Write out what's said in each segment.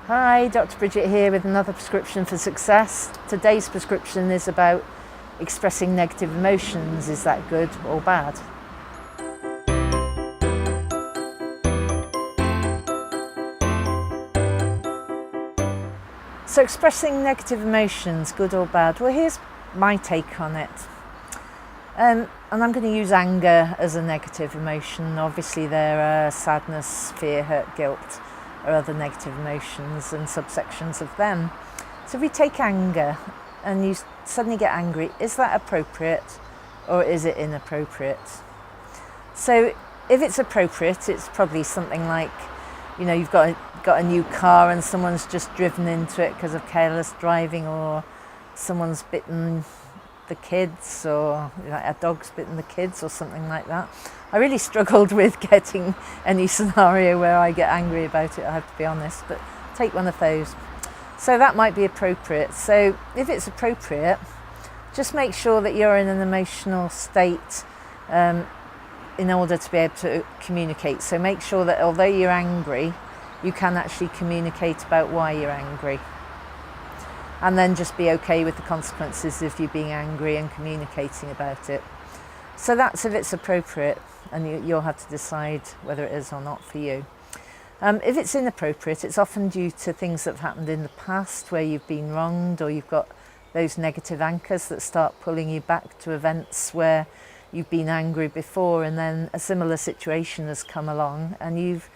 Hi, Dr. Bridget here with another prescription for success. Today's prescription is about expressing negative emotions. Is that good or bad? So expressing negative emotions, good or bad? Well, here's my take on it. And I'm going to use anger as a negative emotion. Obviously there are sadness, fear, hurt, guilt are other negative emotions and subsections of them. So if we take anger and you suddenly get angry, is that appropriate or is it inappropriate? So if it's appropriate, it's probably something like, you've got a new car and someone's just driven into it because of careless driving, or someone's bitten the kids, or a dog's bitten the kids or something like that. I really struggled with getting any scenario where I get angry about it, I have to be honest, but take one of those. So that might be appropriate. So if it's appropriate, just make sure that you're in an emotional state in order to be able to communicate. So make sure that although you're angry, you can actually communicate about why you're angry. And then just be okay with the consequences of you being angry and communicating about it. So that's if it's appropriate, and you'll have to decide whether it is or not for you. If it's inappropriate, it's often due to things that have happened in the past where you've been wronged, or you've got those negative anchors that start pulling you back to events where you've been angry before, and then a similar situation has come along and you've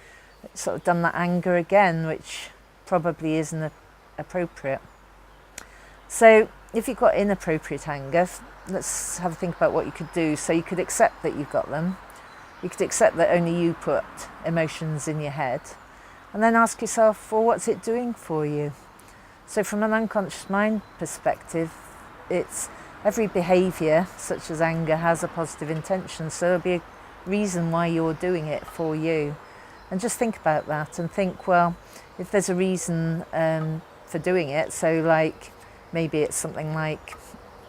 sort of done that anger again, which probably isn't appropriate. So if you've got inappropriate anger, let's have a think about what you could do. So you could accept that you've got them. You could accept that only you put emotions in your head, and then ask yourself, well, what's it doing for you? So from an unconscious mind perspective, it's every behaviour, such as anger, has a positive intention. So there'll be a reason why you're doing it for you. And just think about that and think, well, if there's a reason for doing it, so like maybe it's something like,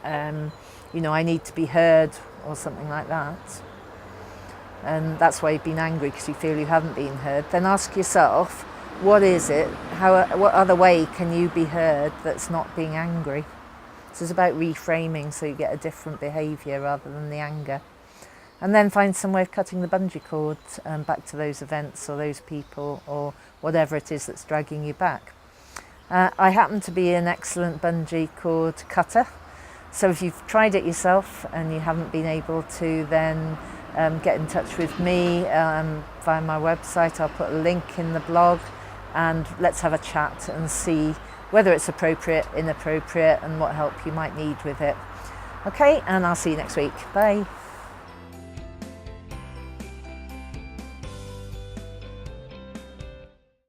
I need to be heard or something like that, and that's why you've been angry, because you feel you haven't been heard, then ask yourself, what is it? What other way can you be heard that's not being angry? So it's about reframing so you get a different behaviour rather than the anger. And then find some way of cutting the bungee cord back to those events or those people or whatever it is that's dragging you back. I happen to be an excellent bungee cord cutter. So if you've tried it yourself and you haven't been able to, then get in touch with me via my website. I'll put a link in the blog, and let's have a chat and see whether it's appropriate, inappropriate, and what help you might need with it. Okay, and I'll see you next week. Bye.